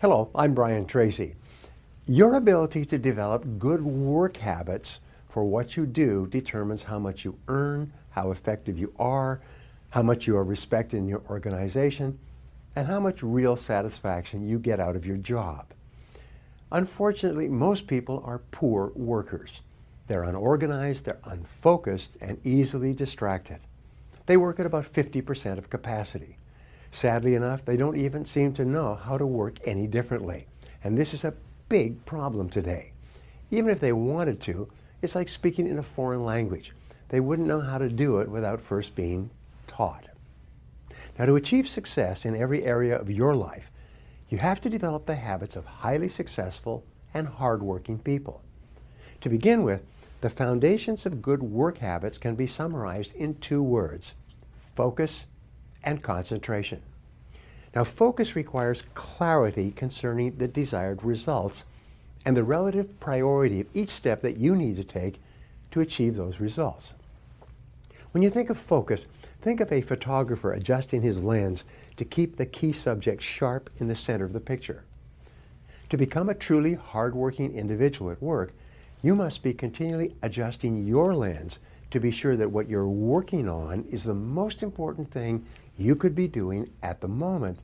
Hello, I'm Brian Tracy. Your ability to develop good work habits for what you do determines how much you earn, how effective you are, how much you are respected in your organization, and how much real satisfaction you get out of your job. Unfortunately, most people are poor workers. They're unorganized, they're unfocused, and easily distracted. They work at about 50% of capacity. Sadly enough, they don't even seem to know how to work any differently. And this is a big problem today. Even if they wanted to, it's like speaking in a foreign language. They wouldn't know how to do it without first being taught. Now, to achieve success in every area of your life, you have to develop the habits of highly successful and hardworking people. To begin with, the foundations of good work habits can be summarized in two words: focus and concentration. Now, focus requires clarity concerning the desired results and the relative priority of each step that you need to take to achieve those results. When you think of focus, think of a photographer adjusting his lens to keep the key subject sharp in the center of the picture. To become a truly hardworking individual at work, you must be continually adjusting your lens to be sure that what you're working on is the most important thing you could be doing at the moment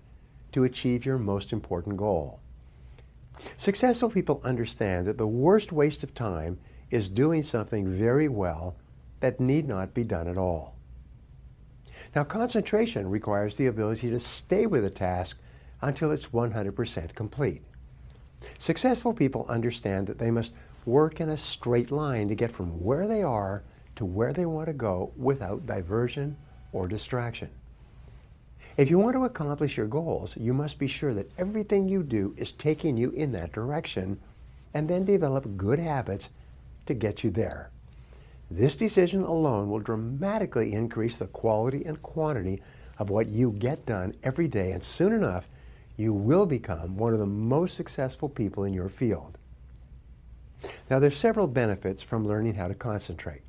to achieve your most important goal. Successful people understand that the worst waste of time is doing something very well that need not be done at all. Now, concentration requires the ability to stay with a task until it's 100% complete. Successful people understand that they must work in a straight line to get from where they are to where they want to go without diversion or distraction. If you want to accomplish your goals, you must be sure that everything you do is taking you in that direction, and then develop good habits to get you there. This decision alone will dramatically increase the quality and quantity of what you get done every day, and soon enough, you will become one of the most successful people in your field. Now, there's several benefits from learning how to concentrate.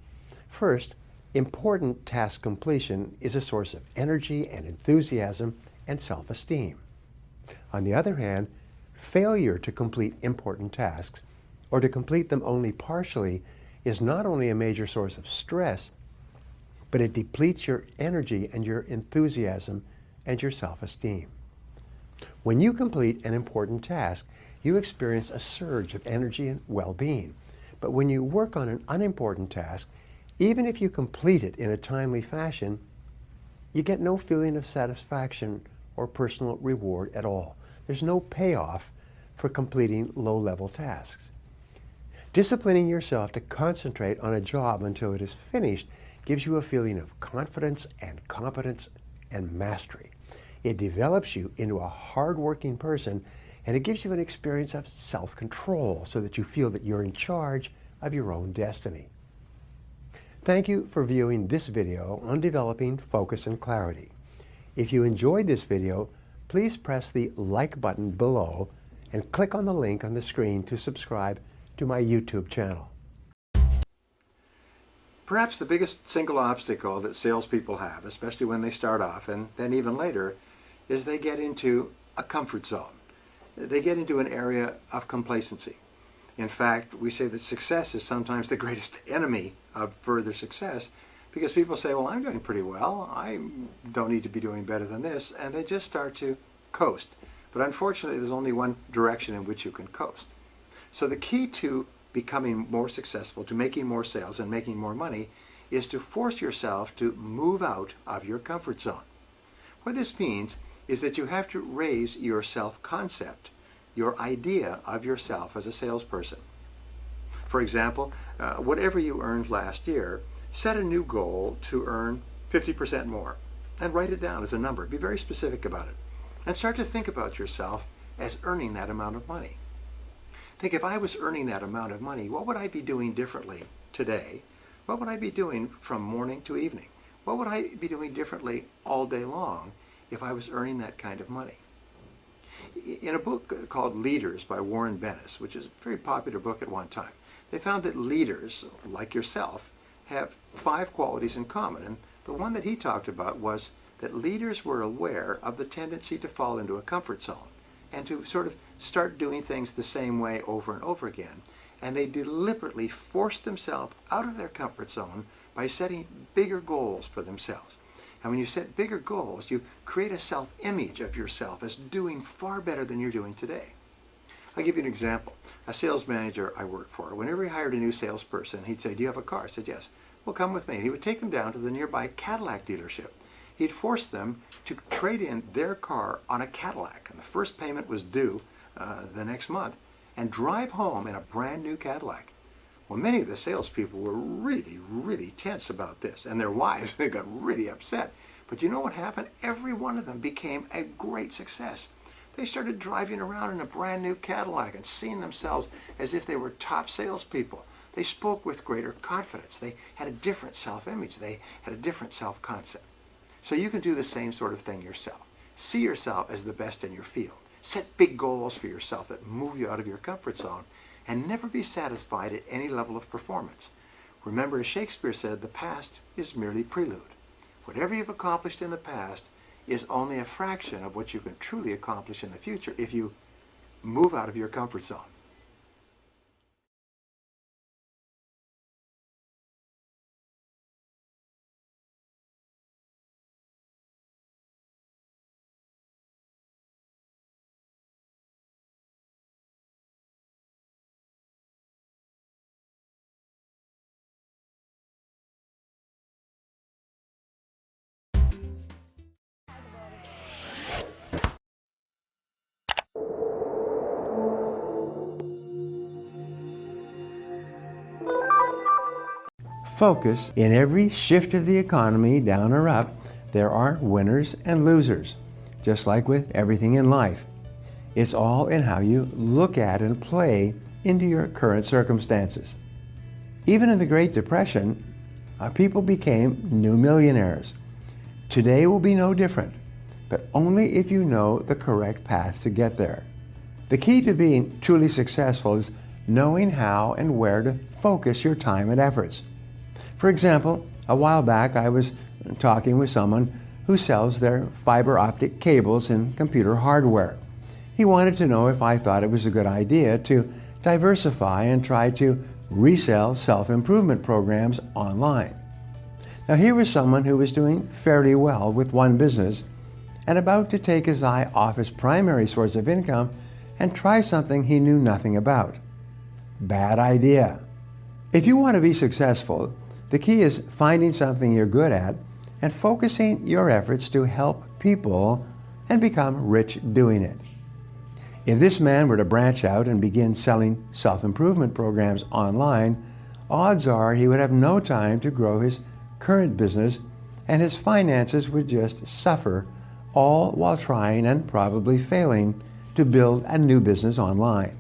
First, important task completion is a source of energy and enthusiasm and self-esteem. On the other hand, failure to complete important tasks, or to complete them only partially, is not only a major source of stress, but it depletes your energy and your enthusiasm and your self-esteem. When you complete an important task, you experience a surge of energy and well-being. But when you work on an unimportant task, even if you complete it in a timely fashion, you get no feeling of satisfaction or personal reward at all. There's no payoff for completing low-level tasks. Disciplining yourself to concentrate on a job until it is finished gives you a feeling of confidence and competence and mastery. It develops you into a hard-working person, and it gives you an experience of self-control so that you feel that you're in charge of your own destiny. Thank you for viewing this video on developing focus and clarity. If you enjoyed this video, please press the like button below and click on the link on the screen to subscribe to my YouTube channel. Perhaps the biggest single obstacle that salespeople have, especially when they start off and then even later, is they get into a comfort zone. They get into an area of complacency. In fact, we say that success is sometimes the greatest enemy of further success, because people say, well, I'm doing pretty well. I don't need to be doing better than this, and they just start to coast. But unfortunately, there's only one direction in which you can coast. So the key to becoming more successful, to making more sales and making more money, is to force yourself to move out of your comfort zone. What this means is that you have to raise your self-concept, your idea of yourself as a salesperson. For example, whatever you earned last year, set a new goal to earn 50% more and write it down as a number. Be very specific about it. And start to think about yourself as earning that amount of money. Think, if I was earning that amount of money, what would I be doing differently today? What would I be doing from morning to evening? What would I be doing differently all day long if I was earning that kind of money? In a book called Leaders by Warren Bennis, which is a very popular book at one time, they found that leaders, like yourself, have 5 qualities in common. And the one that he talked about was that leaders were aware of the tendency to fall into a comfort zone. and to sort of start doing things the same way over and over again. And they deliberately force themselves out of their comfort zone by setting bigger goals for themselves. And when you set bigger goals, you create a self-image of yourself as doing far better than you're doing today. I'll give you an example. A sales manager I worked for, whenever he hired a new salesperson, he'd say, "Do you have a car?" I said, "Yes." "Well, come with me." And he would take them down to the nearby Cadillac dealership. He'd force them to trade in their car on a Cadillac, and the first payment was due the next month, and drive home in a brand new Cadillac. Well, many of the salespeople were really, really tense about this, and their wives, they got really upset. But you know what happened? Every one of them became a great success. They started driving around in a brand new Cadillac and seeing themselves as if they were top salespeople. They spoke with greater confidence. They had a different self-image. They had a different self-concept. So you can do the same sort of thing yourself. See yourself as the best in your field. Set big goals for yourself that move you out of your comfort zone, and never be satisfied at any level of performance. Remember, as Shakespeare said, the past is merely prelude. Whatever you've accomplished in the past is only a fraction of what you can truly accomplish in the future if you move out of your comfort zone. Focus. In every shift of the economy, down or up, there are winners and losers, just like with everything in life. It's all in how you look at and play into your current circumstances. Even in the Great Depression, people became new millionaires. Today will be no different, but only if you know the correct path to get there. The key to being truly successful is knowing how and where to focus your time and efforts. For example, a while back I was talking with someone who sells their fiber optic cables and computer hardware. He wanted to know if I thought it was a good idea to diversify and try to resell self-improvement programs online. Now here was someone who was doing fairly well with one business and about to take his eye off his primary source of income and try something he knew nothing about. Bad idea. If you want to be successful, the key is finding something you're good at and focusing your efforts to help people and become rich doing it. If this man were to branch out and begin selling self-improvement programs online, odds are he would have no time to grow his current business and his finances would just suffer, all while trying and probably failing to build a new business online.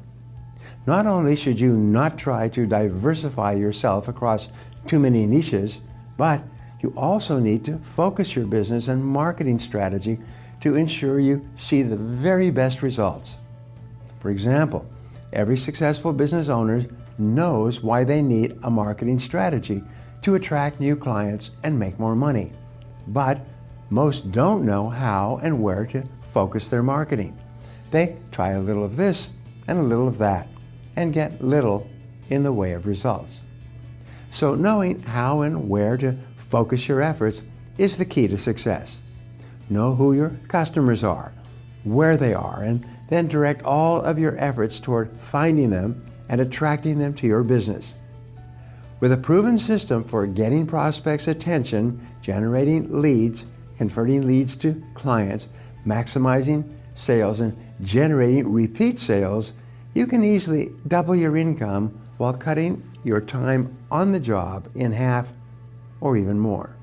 Not only should you not try to diversify yourself across too many niches, but you also need to focus your business and marketing strategy to ensure you see the very best results. For example, every successful business owner knows why they need a marketing strategy to attract new clients and make more money. But most don't know how and where to focus their marketing. They try a little of this and a little of that and get little in the way of results. So knowing how and where to focus your efforts is the key to success. Know who your customers are, where they are, and then direct all of your efforts toward finding them and attracting them to your business. With a proven system for getting prospects' attention, generating leads, converting leads to clients, maximizing sales, and generating repeat sales, you can easily double your income while cutting your time on the job in half or even more.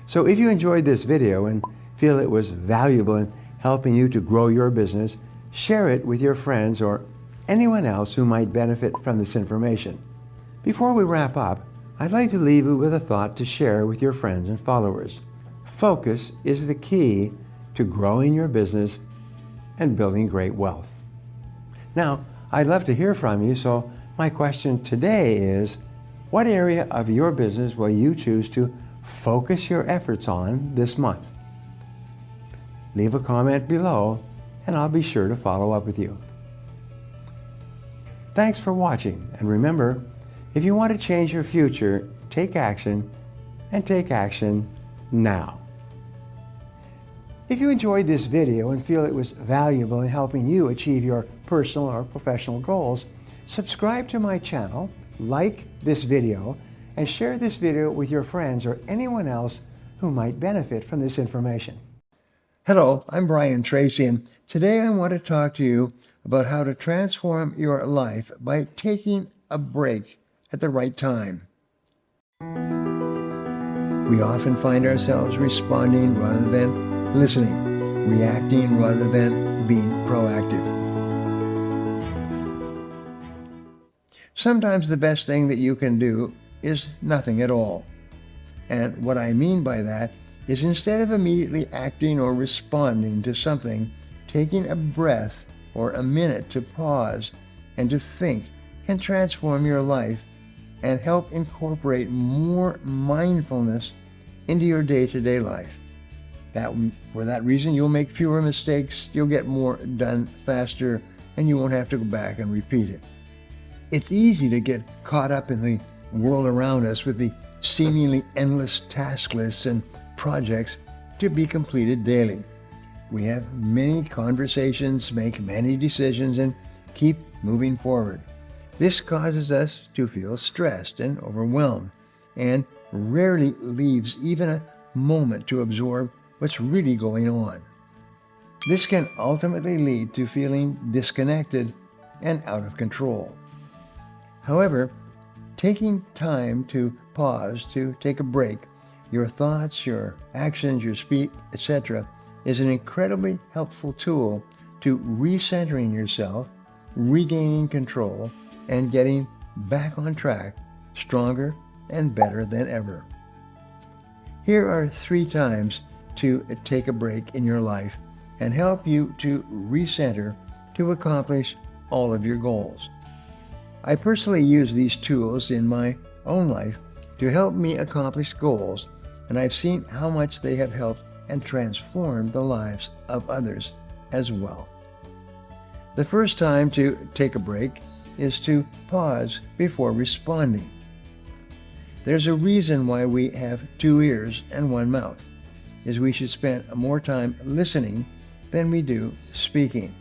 So if you enjoyed this video and feel it was valuable in helping you to grow your business, share it with your friends or anyone else who might benefit from this information. Before we wrap up, I'd like to leave you with a thought to share with your friends and followers. Focus is the key to growing your business and building great wealth. Now, I'd love to hear from you, so my question today is, what area of your business will you choose to focus your efforts on this month? Leave a comment below, and I'll be sure to follow up with you. Thanks for watching, and remember, if you want to change your future, take action, and take action now. If you enjoyed this video and feel it was valuable in helping you achieve your personal or professional goals, subscribe to my channel, like this video, and share this video with your friends or anyone else who might benefit from this information. Hello, I'm Tracy, and today I want to talk to you about how to transform your life by taking a break at the right time. We often find ourselves responding rather than listening, reacting rather than being proactive. Sometimes the best thing that you can do is nothing at all. And what I mean by that is instead of immediately acting or responding to something, taking a breath or a minute to pause and to think can transform your life and help incorporate more mindfulness into your day-to-day life. For that reason, you'll make fewer mistakes, you'll get more done faster, and you won't have to go back and repeat it. It's easy to get caught up in the world around us with the seemingly endless task lists and projects to be completed daily. We have many conversations, make many decisions, and keep moving forward. This causes us to feel stressed and overwhelmed, and rarely leaves even a moment to absorb what's really going on. This can ultimately lead to feeling disconnected and out of control. However, taking time to pause, to take a break, your thoughts, your actions, your speech, etc., is an incredibly helpful tool to recentering yourself, regaining control, and getting back on track, stronger and better than ever. Here are 3 times to take a break in your life and help you to recenter to accomplish all of your goals. I personally use these tools in my own life to help me accomplish goals, and I've seen how much they have helped and transformed the lives of others as well. The first time to take a break is to pause before responding. There's a reason why we have 2 ears and 1 mouth, is we should spend more time listening than we do speaking.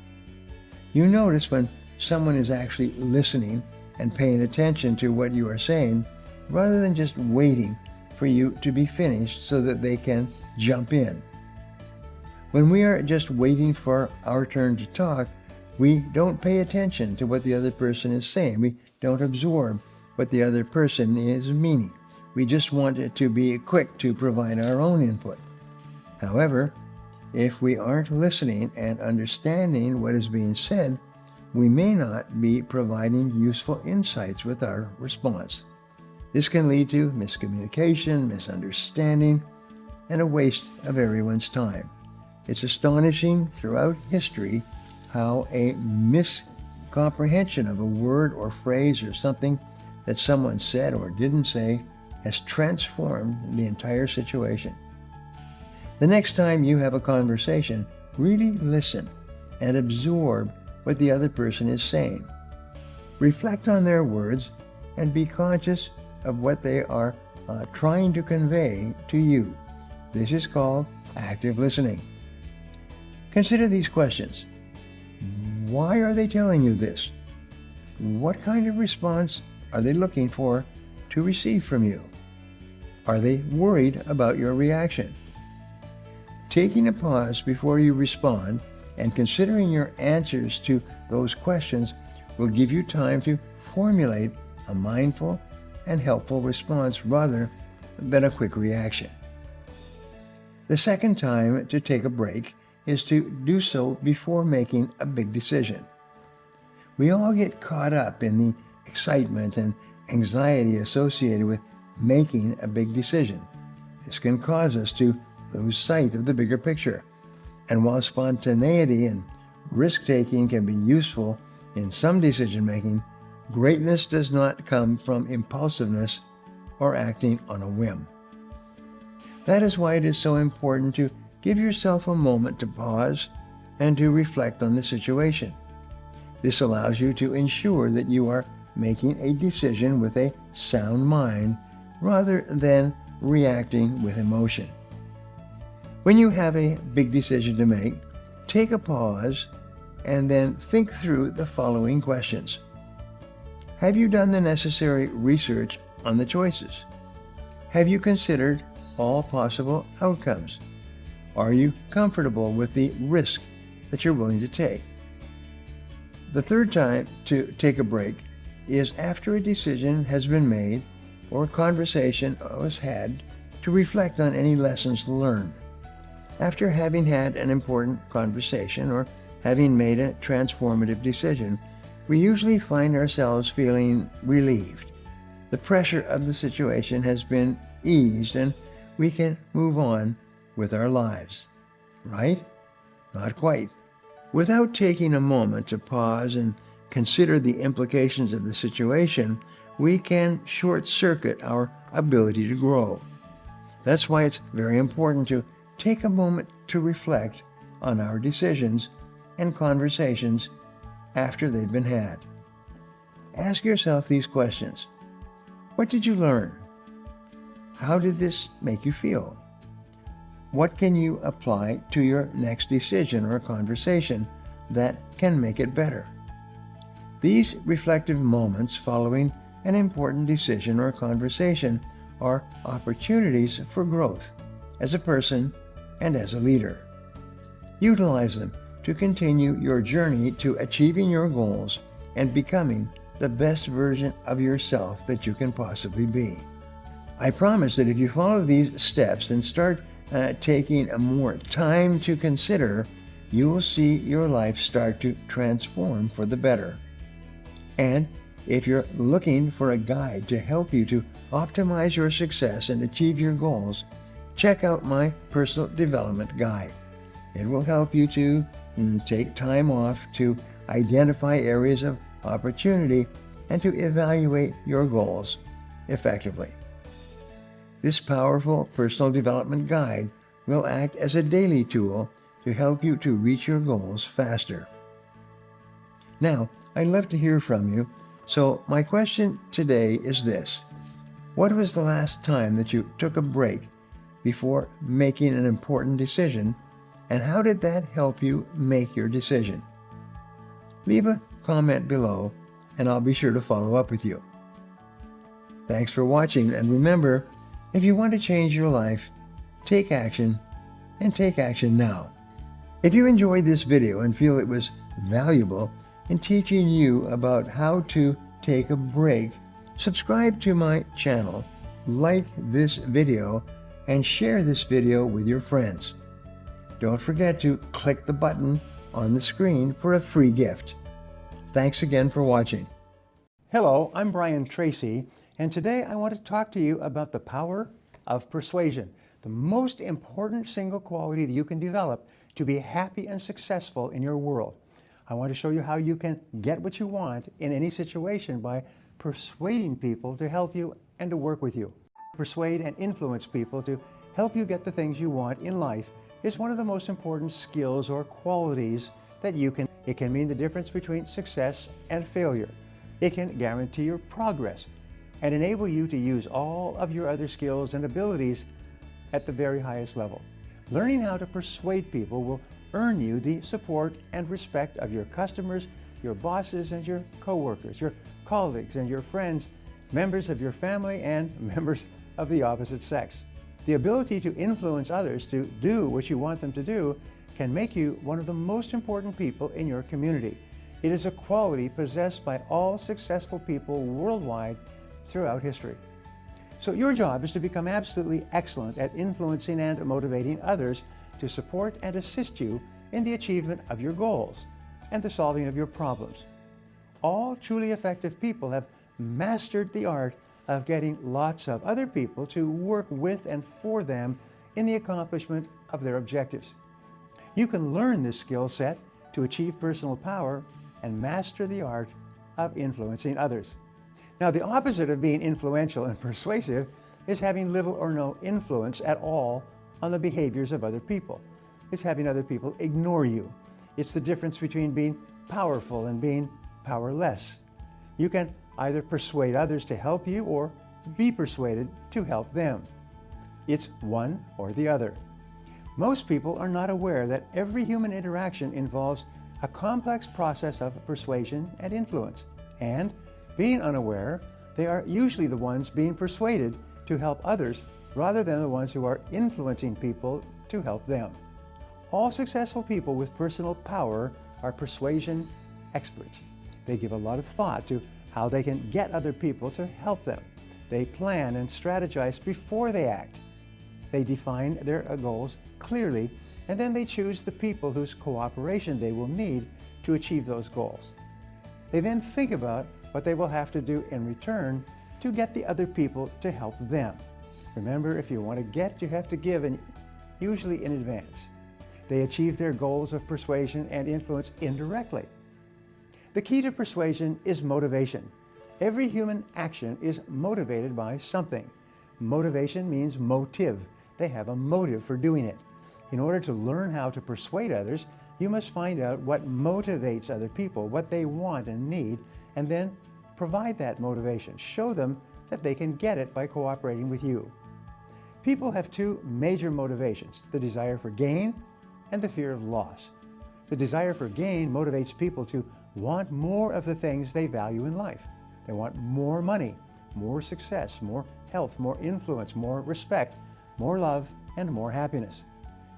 You notice when someone is actually listening and paying attention to what you are saying, rather than just waiting for you to be finished so that they can jump in. When we are just waiting for our turn to talk, we don't pay attention to what the other person is saying. We don't absorb what the other person is meaning. We just want it to be quick to provide our own input. However, if we aren't listening and understanding what is being said, we may not be providing useful insights with our response. This can lead to miscommunication, misunderstanding, and a waste of everyone's time. It's astonishing throughout history how a miscomprehension of a word or phrase or something that someone said or didn't say has transformed the entire situation. The next time you have a conversation, really listen and absorb what the other person is saying. Reflect on their words and be conscious of what they are trying to convey to you. This is called active listening. Consider these questions. Why are they telling you this? What kind of response are they looking for to receive from you? Are they worried about your reaction? Taking a pause before you respond and considering your answers to those questions will give you time to formulate a mindful and helpful response rather than a quick reaction. The second time to take a break is to do so before making a big decision. We all get caught up in the excitement and anxiety associated with making a big decision. This can cause us to lose sight of the bigger picture. And while spontaneity and risk-taking can be useful in some decision-making, greatness does not come from impulsiveness or acting on a whim. That is why it is so important to give yourself a moment to pause, and to reflect on the situation. This allows you to ensure that you are making a decision with a sound mind rather than reacting with emotion. When you have a big decision to make, take a pause and then think through the following questions. Have you done the necessary research on the choices? Have you considered all possible outcomes? Are you comfortable with the risk that you're willing to take? The third time to take a break is after a decision has been made or a conversation was had to reflect on any lessons learned. After having had an important conversation or having made a transformative decision, we usually find ourselves feeling relieved. The pressure of the situation has been eased and we can move on with our lives. Right? Not quite. Without taking a moment to pause and consider the implications of the situation, we can short-circuit our ability to grow. That's why it's very important to take a moment to reflect on our decisions and conversations after they've been had. Ask yourself these questions. What did you learn? How did this make you feel? What can you apply to your next decision or conversation that can make it better? These reflective moments following an important decision or conversation are opportunities for growth as a person and as a leader. Utilize them to continue your journey to achieving your goals and becoming the best version of yourself that you can possibly be. I promise that if you follow these steps and start taking more time to consider, you will see your life start to transform for the better. And if you're looking for a guide to help you to optimize your success and achieve your goals, check out my personal development guide. It will help you to take time off to identify areas of opportunity and to evaluate your goals effectively. This powerful personal development guide will act as a daily tool to help you to reach your goals faster. Now, I'd love to hear from you, so my question today is this. What was the last time that you took a break before making an important decision, and how did that help you make your decision? Leave a comment below, and I'll be sure to follow up with you. Thanks for watching, and remember, if you want to change your life, take action, and take action now. If you enjoyed this video and feel it was valuable in teaching you about how to take a break, subscribe to my channel, like this video, and share this video with your friends. Don't forget to click the button on the screen for a free gift. Thanks again for watching. Hello, I'm Tracy, and today I want to talk to you about the power of persuasion, the most important single quality that you can develop to be happy and successful in your world. I want to show you how you can get what you want in any situation by persuading people to help you and to work with you. Persuade and influence people to help you get the things you want in life is one of the most important skills or qualities that you can. It can mean the difference between success and failure. It can guarantee your progress and enable you to use all of your other skills and abilities at the very highest level. Learning how to persuade people will earn you the support and respect of your customers, your bosses, and your coworkers, your colleagues and your friends, members of your family, and members of the opposite sex. The ability to influence others to do what you want them to do can make you one of the most important people in your community. It is a quality possessed by all successful people worldwide throughout history. So your job is to become absolutely excellent at influencing and motivating others to support and assist you in the achievement of your goals and the solving of your problems. All truly effective people have mastered the art of getting lots of other people to work with and for them in the accomplishment of their objectives. You can learn this skill set to achieve personal power and master the art of influencing others. Now, the opposite of being influential and persuasive is having little or no influence at all on the behaviors of other people. It's having other people ignore you. It's the difference between being powerful and being powerless. You can either persuade others to help you or be persuaded to help them. It's one or the other. Most people are not aware that every human interaction involves a complex process of persuasion and influence. And being unaware, they are usually the ones being persuaded to help others rather than the ones who are influencing people to help them. All successful people with personal power are persuasion experts. They give a lot of thought to how they can get other people to help them. They plan and strategize before they act. They define their goals clearly, and then they choose the people whose cooperation they will need to achieve those goals. They then think about what they will have to do in return to get the other people to help them. Remember, if you want to get, you have to give, and usually in advance. They achieve their goals of persuasion and influence indirectly. The key to persuasion is motivation. Every human action is motivated by something. Motivation means motive. They have a motive for doing it. In order to learn how to persuade others, you must find out what motivates other people, what they want and need, and then provide that motivation. Show them that they can get it by cooperating with you. People have two major motivations, the desire for gain and the fear of loss. The desire for gain motivates people to want more of the things they value in life. They want more money, more success, more health, more influence, more respect, more love, and more happiness.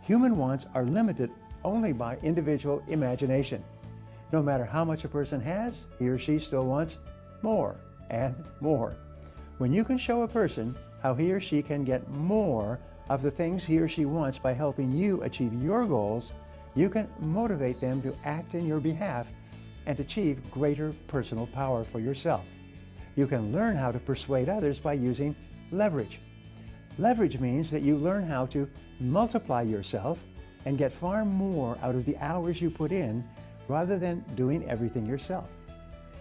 Human wants are limited only by individual imagination. No matter how much a person has, he or she still wants more and more. When you can show a person how he or she can get more of the things he or she wants by helping you achieve your goals, you can motivate them to act in your behalf and achieve greater personal power for yourself. You can learn how to persuade others by using leverage. Leverage means that you learn how to multiply yourself and get far more out of the hours you put in rather than doing everything yourself.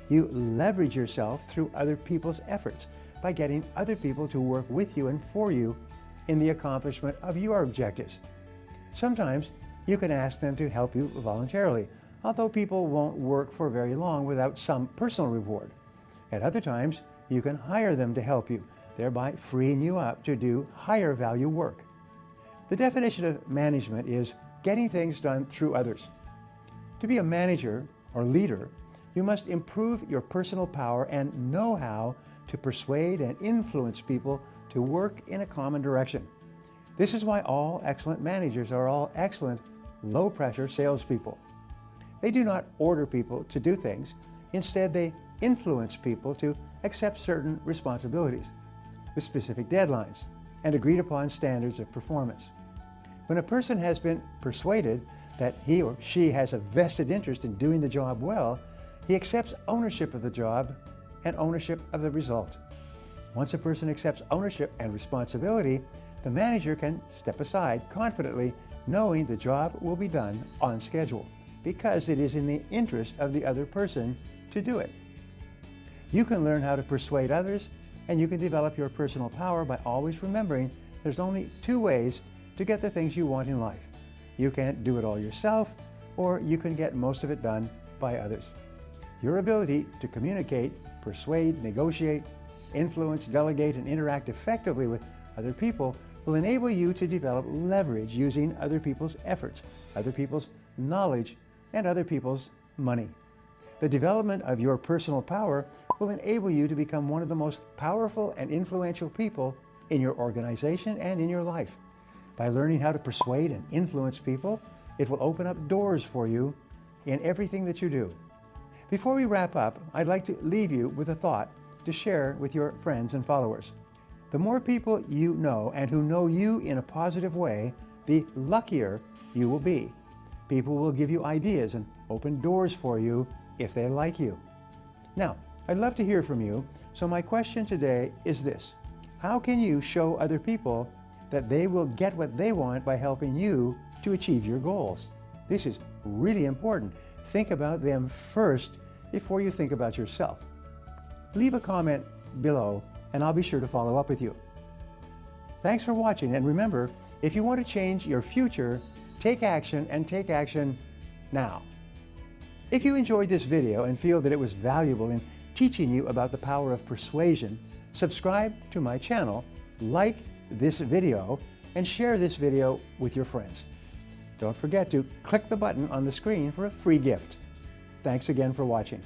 You leverage yourself through other people's efforts by getting other people to work with you and for you in the accomplishment of your objectives. Sometimes you can ask them to help you voluntarily, although people won't work for very long without some personal reward. At other times, you can hire them to help you, thereby freeing you up to do higher value work. The definition of management is getting things done through others. To be a manager or leader, you must improve your personal power and know how to persuade and influence people to work in a common direction. This is why all excellent managers are all excellent, low-pressure salespeople. They do not order people to do things. Instead, they influence people to accept certain responsibilities with specific deadlines and agreed upon standards of performance. When a person has been persuaded that he or she has a vested interest in doing the job well, he accepts ownership of the job and ownership of the result. Once a person accepts ownership and responsibility, the manager can step aside confidently, knowing the job will be done on schedule because it is in the interest of the other person to do it. You can learn how to persuade others, and you can develop your personal power by always remembering there's only two ways to get the things you want in life. You can't do it all yourself, or you can get most of it done by others. Your ability to communicate, persuade, negotiate, influence, delegate, and interact effectively with other people will enable you to develop leverage using other people's efforts, other people's knowledge, and other people's money. The development of your personal power will enable you to become one of the most powerful and influential people in your organization and in your life. By learning how to persuade and influence people, it will open up doors for you in everything that you do. Before we wrap up, I'd like to leave you with a thought to share with your friends and followers. The more people you know and who know you in a positive way, the luckier you will be. People will give you ideas and open doors for you if they like you. Now, I'd love to hear from you, so my question today is this: how can you show other people that they will get what they want by helping you to achieve your goals? This is really important. Think about them first before you think about yourself. Leave a comment below and I'll be sure to follow up with you. Thanks for watching, and remember, if you want to change your future, take action and take action now. If you enjoyed this video and feel that it was valuable in teaching you about the power of persuasion, subscribe to my channel, like this video, and share this video with your friends. Don't forget to click the button on the screen for a free gift. Thanks again for watching.